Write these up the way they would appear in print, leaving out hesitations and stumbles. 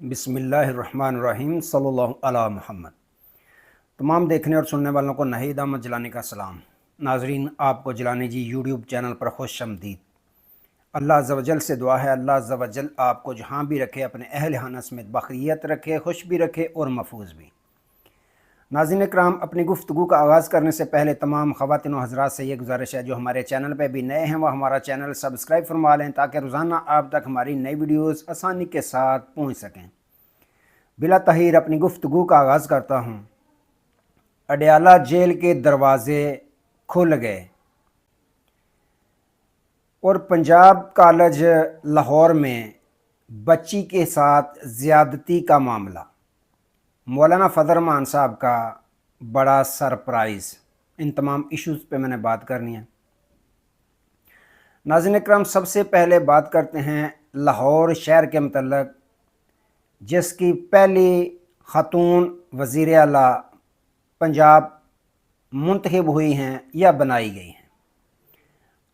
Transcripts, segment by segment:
بسم اللہ الرحمن الرحیم صلی اللہ علی محمد۔ تمام دیکھنے اور سننے والوں کو نہید احمد جیلانی کا سلام۔ ناظرین، آپ کو جیلانی جی یوٹیوب چینل پر خوش آمدید۔ اللہ عز و جل سے دعا ہے اللہ عز و جل آپ کو جہاں بھی رکھے، اپنے اہل خانہ سمیت بخیریت رکھے، خوش بھی رکھے اور محفوظ بھی۔ ناظرین اکرام، اپنی گفتگو کا آغاز کرنے سے پہلے تمام خواتین و حضرات سے یہ گزارش ہے جو ہمارے چینل پہ بھی نئے ہیں وہ ہمارا چینل سبسکرائب فرما لیں تاکہ روزانہ آپ تک ہماری نئی ویڈیوز آسانی کے ساتھ پہنچ سکیں۔ بلا تاخیر اپنی گفتگو کا آغاز کرتا ہوں۔ اڈیالہ جیل کے دروازے کھل گئے اور پنجاب کالج لاہور میں بچی کے ساتھ زیادتی کا معاملہ، مولانا فضل الرحمان صاحب کا بڑا سرپرائز، ان تمام ایشوز پہ میں نے بات کرنی ہے۔ ناظرین اکرام، سب سے پہلے بات کرتے ہیں لاہور شہر کے متعلق، جس کی پہلی خاتون وزیر اعلیٰ پنجاب منتخب ہوئی ہیں یا بنائی گئی ہیں۔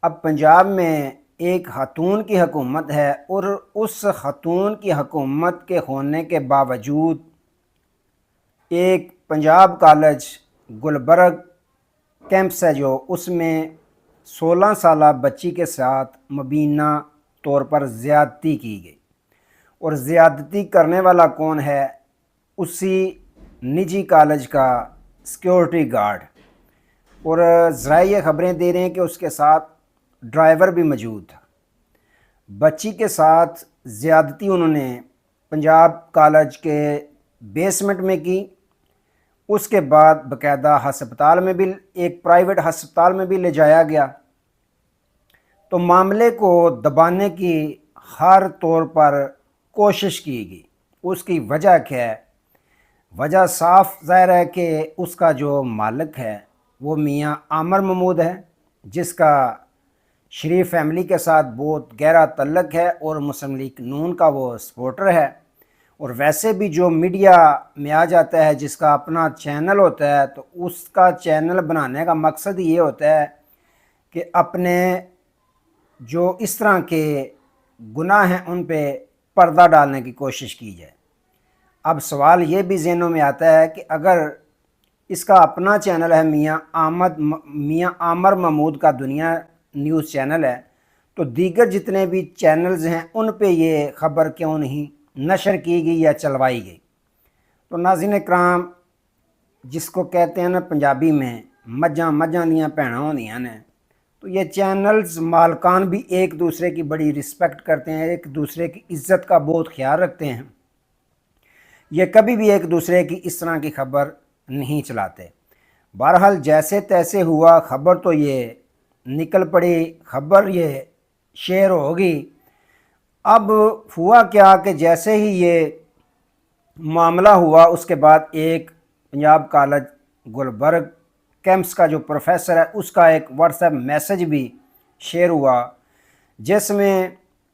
اب پنجاب میں ایک خاتون کی حکومت ہے اور اس خاتون کی حکومت کے ہونے کے باوجود ایک پنجاب کالج گلبرگ کیمپس ہے جو اس میں 16 سالہ بچی کے ساتھ مبینہ طور پر زیادتی کی گئی، اور زیادتی کرنے والا کون ہے؟ اسی نجی کالج کا سیکیورٹی گارڈ، اور ذرائع یہ خبریں دے رہے ہیں کہ اس کے ساتھ ڈرائیور بھی موجود تھا۔ بچی کے ساتھ زیادتی انہوں نے پنجاب کالج کے بیسمنٹ میں کی، اس کے بعد باقاعدہ ہسپتال میں بھی، ایک پرائیویٹ ہسپتال میں بھی لے جایا گیا۔ تو معاملے کو دبانے کی ہر طور پر کوشش کی گئی۔ اس کی وجہ کیا ہے؟ وجہ صاف ظاہر ہے کہ اس کا جو مالک ہے وہ میاں عامر محمود ہے، جس کا شریف فیملی کے ساتھ بہت گہرا تعلق ہے اور مسلم لیگ نون کا وہ سپورٹر ہے، اور ویسے بھی جو میڈیا میں آ جاتا ہے جس کا اپنا چینل ہوتا ہے تو اس کا چینل بنانے کا مقصد یہ ہوتا ہے کہ اپنے جو اس طرح کے گناہ ہیں ان پہ پردہ ڈالنے کی کوشش کی جائے۔ اب سوال یہ بھی ذہنوں میں آتا ہے کہ اگر اس کا اپنا چینل ہے، میاں عامر محمود کا دنیا نیوز چینل ہے، تو دیگر جتنے بھی چینلز ہیں ان پہ یہ خبر کیوں نہیں نشر کی گئی یا چلوائی گئی؟ تو ناظرین اکرام، جس کو کہتے ہیں نا پنجابی میں مجھاں دیاں بھیناں ہوندیاں نے، تو یہ چینلز مالکان بھی ایک دوسرے کی بڑی رسپیکٹ کرتے ہیں، ایک دوسرے کی عزت کا بہت خیال رکھتے ہیں، یہ کبھی بھی ایک دوسرے کی اس طرح کی خبر نہیں چلاتے۔ بہرحال جیسے تیسے ہوا، خبر تو یہ نکل پڑی، خبر یہ شیئر ہوگی۔ اب ہوا کیا کہ جیسے ہی یہ معاملہ ہوا اس کے بعد ایک پنجاب کالج گلبرگ کیمپس کا جو پروفیسر ہے اس کا ایک واٹس ایپ میسج بھی شیئر ہوا، جس میں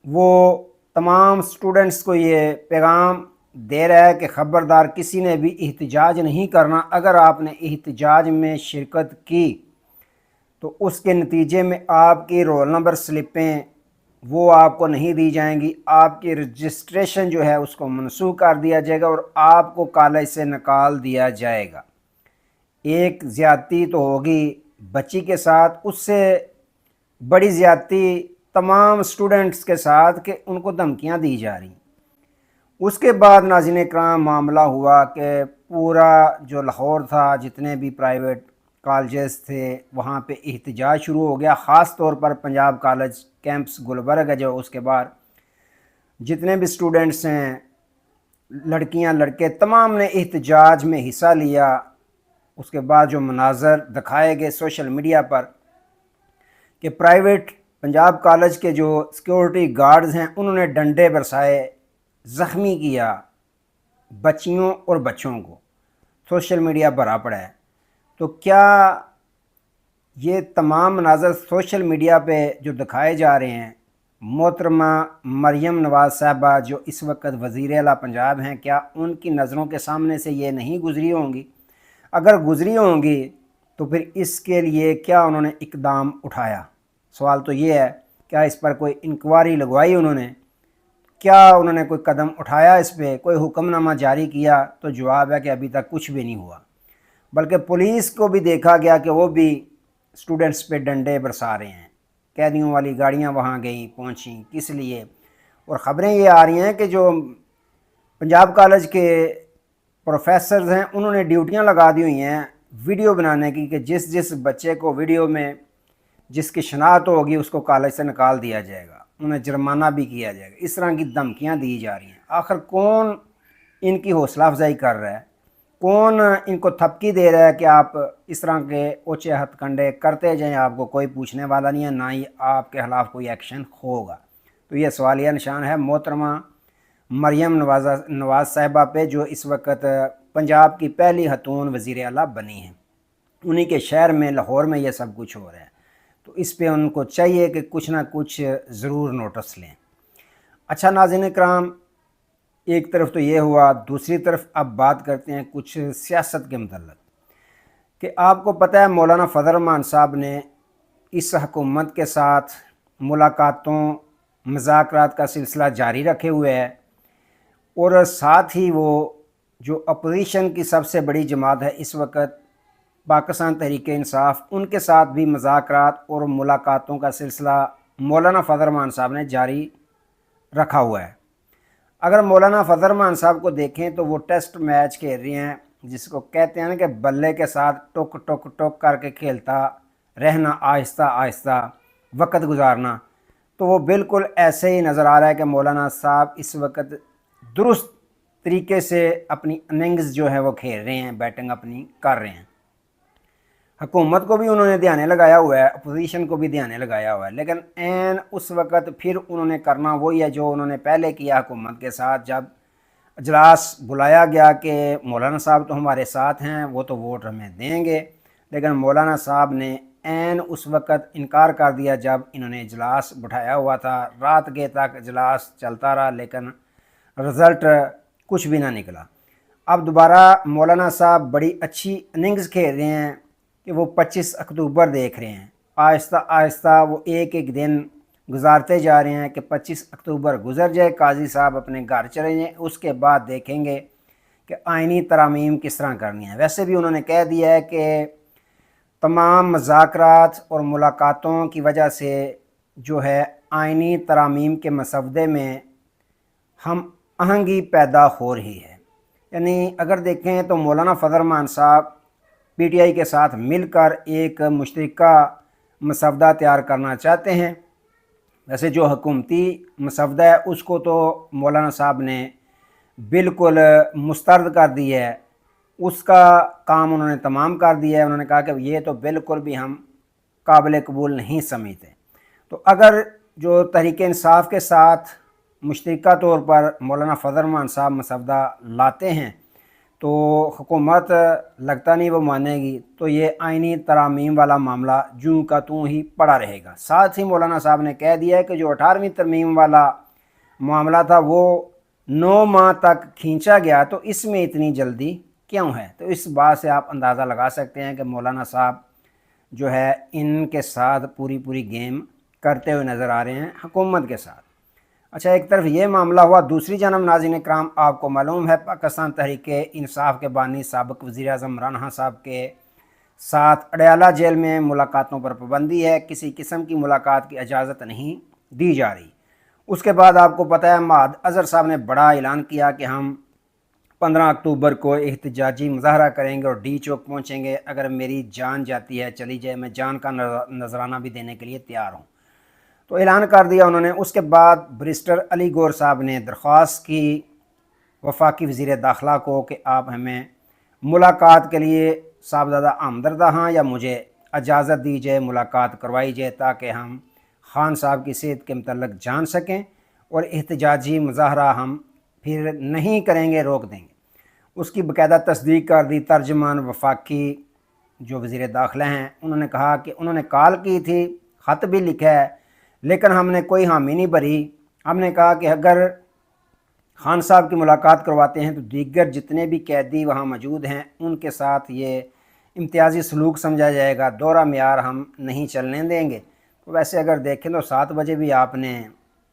وہ تمام سٹوڈنٹس کو یہ پیغام دے رہا ہے کہ خبردار کسی نے بھی احتجاج نہیں کرنا، اگر آپ نے احتجاج میں شرکت کی تو اس کے نتیجے میں آپ کی رول نمبر سلپیں وہ آپ کو نہیں دی جائیں گی، آپ کی رجسٹریشن جو ہے اس کو منسوخ کر دیا جائے گا اور آپ کو کالج سے نکال دیا جائے گا۔ ایک زیادتی تو ہوگی بچی کے ساتھ، اس سے بڑی زیادتی تمام سٹوڈنٹس کے ساتھ کہ ان کو دھمکیاں دی جا رہی۔ اس کے بعد ناظرین اکرام معاملہ ہوا کہ پورا جو لاہور تھا، جتنے بھی پرائیویٹ کالجز تھے وہاں پہ احتجاج شروع ہو گیا، خاص طور پر پنجاب کالج کیمپس گلبرگ ہے جو اس کے بعد جتنے بھی سٹوڈنٹس ہیں، لڑکیاں لڑکے، تمام نے احتجاج میں حصہ لیا۔ اس کے بعد جو مناظر دکھائے گئے سوشل میڈیا پر کہ پرائیویٹ پنجاب کالج کے جو سیکیورٹی گارڈز ہیں انہوں نے ڈنڈے برسائے، زخمی کیا بچیوں اور بچوں کو، سوشل میڈیا بھرا پڑا ہے۔ تو کیا یہ تمام مناظر سوشل میڈیا پہ جو دکھائے جا رہے ہیں، محترمہ مریم نواز صاحبہ جو اس وقت وزیر اعلیٰ پنجاب ہیں، کیا ان کی نظروں کے سامنے سے یہ نہیں گزری ہوں گی؟ اگر گزری ہوں گی تو پھر اس کے لیے کیا انہوں نے اقدام اٹھایا؟ سوال تو یہ ہے، کیا اس پر کوئی انکوائری لگوائی انہوں نے؟ کیا انہوں نے کوئی قدم اٹھایا اس پہ، کوئی حکم نامہ جاری کیا؟ تو جواب ہے کہ ابھی تک کچھ بھی نہیں ہوا، بلکہ پولیس کو بھی دیکھا گیا کہ وہ بھی اسٹوڈنٹس پہ ڈنڈے برسا رہے ہیں، قیدیوں والی گاڑیاں وہاں گئیں پہنچیں، کس لیے؟ اور خبریں یہ آ رہی ہیں کہ جو پنجاب کالج کے پروفیسرز ہیں انہوں نے ڈیوٹیاں لگا دی ہوئی ہیں ویڈیو بنانے کی، کہ جس جس بچے کو ویڈیو میں جس کی شناخت ہوگی اس کو کالج سے نکال دیا جائے گا، انہیں جرمانہ بھی کیا جائے گا۔ اس طرح کی دھمکیاں دی جا رہی ہیں۔ آخر کون ان کی حوصلہ افزائی کر رہا ہے؟ کون ان کو تھپکی دے رہا ہے کہ آپ اس طرح کے اوچے ہتھ کنڈے کرتے جائیں، آپ کو کوئی پوچھنے والا نہیں ہے، نہ ہی آپ کے خلاف کوئی ایکشن ہوگا؟ تو یہ سوالیہ نشان ہے محترمہ مریم نواز صاحبہ پہ، جو اس وقت پنجاب کی پہلی خاتون وزیر اعلیٰ بنی ہیں۔ انہی کے شہر میں لاہور میں یہ سب کچھ ہو رہا ہے، تو اس پہ ان کو چاہیے کہ کچھ نہ کچھ ضرور نوٹس لیں۔ اچھا ناظرین کرام، ایک طرف تو یہ ہوا، دوسری طرف اب بات کرتے ہیں کچھ سیاست کے متعلق، کہ آپ کو پتہ ہے مولانا فضل الرحمان صاحب نے اس حکومت کے ساتھ ملاقاتوں مذاکرات کا سلسلہ جاری رکھے ہوئے ہے، اور ساتھ ہی وہ جو اپوزیشن کی سب سے بڑی جماعت ہے اس وقت پاکستان تحریک انصاف، ان کے ساتھ بھی مذاکرات اور ملاقاتوں کا سلسلہ مولانا فضل الرحمان صاحب نے جاری رکھا ہوا ہے۔ اگر مولانا فضل الرحمان صاحب کو دیکھیں تو وہ ٹیسٹ میچ کھیل رہے ہیں، جس کو کہتے ہیں نا کہ بلے کے ساتھ ٹک ٹک ٹک کر کے کھیلتا رہنا، آہستہ آہستہ وقت گزارنا، تو وہ بالکل ایسے ہی نظر آ رہا ہے کہ مولانا صاحب اس وقت درست طریقے سے اپنی اننگز جو ہے وہ کھیل رہے ہیں، بیٹنگ اپنی کر رہے ہیں۔ حکومت کو بھی انہوں نے دھیانے لگایا ہوا ہے، اپوزیشن کو بھی دھیانے لگایا ہوا ہے، لیکن عین اس وقت پھر انہوں نے کرنا وہی ہے جو انہوں نے پہلے کیا حکومت کے ساتھ، جب اجلاس بلایا گیا کہ مولانا صاحب تو ہمارے ساتھ ہیں، وہ تو ووٹ ہمیں دیں گے، لیکن مولانا صاحب نے عین اس وقت انکار کر دیا جب انہوں نے اجلاس بٹھایا ہوا تھا۔ رات کے تک اجلاس چلتا رہا لیکن رزلٹ کچھ بھی نہ نکلا۔ اب دوبارہ مولانا صاحب بڑی اچھی اننگز کھیل رہے ہیں کہ وہ 25 اکتوبر دیکھ رہے ہیں، آہستہ آہستہ وہ ایک ایک دن گزارتے جا رہے ہیں کہ 25 اکتوبر گزر جائے، قاضی صاحب اپنے گھر چلے جائیں، اس کے بعد دیکھیں گے کہ آئینی ترامیم کس طرح کرنی ہے۔ ویسے بھی انہوں نے کہہ دیا ہے کہ تمام مذاکرات اور ملاقاتوں کی وجہ سے جو ہے آئینی ترامیم کے مسودے میں ہم آہنگی پیدا ہو رہی ہے۔ یعنی اگر دیکھیں تو مولانا فضل الرحمان صاحب پی ٹی آئی کے ساتھ مل کر ایک مشترکہ مسودہ تیار کرنا چاہتے ہیں۔ ویسے جو حکومتی مسودہ ہے اس کو تو مولانا صاحب نے بالکل مسترد کر دی ہے، اس کا کام انہوں نے تمام کر دیا ہے۔ انہوں نے کہا کہ یہ تو بالکل بھی ہم قابل قبول نہیں سمجھتے۔ تو اگر جو تحریک انصاف کے ساتھ مشترکہ طور پر مولانا فضل الرحمان صاحب مسودہ لاتے ہیں تو حکومت لگتا نہیں وہ مانے گی، تو یہ آئینی ترامیم والا معاملہ جوں کا توں ہی پڑا رہے گا۔ ساتھ ہی مولانا صاحب نے کہہ دیا ہے کہ جو 18ویں ترمیم والا معاملہ تھا وہ 9 ماہ تک کھینچا گیا، تو اس میں اتنی جلدی کیوں ہے؟ تو اس بات سے آپ اندازہ لگا سکتے ہیں کہ مولانا صاحب جو ہے ان کے ساتھ پوری گیم کرتے ہوئے نظر آ رہے ہیں حکومت کے ساتھ۔ اچھا، ایک طرف یہ معاملہ ہوا، دوسری جانب ناظرین کرام آپ کو معلوم ہے پاکستان تحریک انصاف کے بانی سابق وزیر اعظم عمران خان صاحب کے ساتھ اڈیالہ جیل میں ملاقاتوں پر پابندی ہے، کسی قسم کی ملاقات کی اجازت نہیں دی جا رہی۔ اس کے بعد آپ کو پتہ ہے معہد اظہر صاحب نے بڑا اعلان کیا کہ ہم 15 اکتوبر کو احتجاجی مظاہرہ کریں گے اور ڈی چوک پہنچیں گے، اگر میری جان جاتی ہے چلی جائے، میں جان کا نذرانہ بھی دینے کے لیے تیار ہوں۔ تو اعلان کر دیا انہوں نے۔ اس کے بعد بریسٹر علی گور صاحب نے درخواست کی وفاقی وزیر داخلہ کو کہ آپ ہمیں ملاقات کے لیے صاحبزادہ ہمدردہ ہاں یا مجھے اجازت دی جائے، ملاقات کروائی جائے تاکہ ہم خان صاحب کی صحت کے متعلق جان سکیں اور احتجاجی مظاہرہ ہم پھر نہیں کریں گے، روک دیں گے۔ اس کی باقاعدہ تصدیق کر دی ترجمان وفاقی جو وزیر داخلہ ہیں، انہوں نے کہا کہ انہوں نے کال کی تھی، خط بھی لکھا ہے، لیکن ہم نے کوئی حامی نہیں بھری۔ ہم نے کہا کہ اگر خان صاحب کی ملاقات کرواتے ہیں تو دیگر جتنے بھی قیدی وہاں موجود ہیں ان کے ساتھ یہ امتیازی سلوک سمجھا جائے گا، دوہرا معیار ہم نہیں چلنے دیں گے۔ تو ویسے اگر دیکھیں تو 7 بجے بھی آپ نے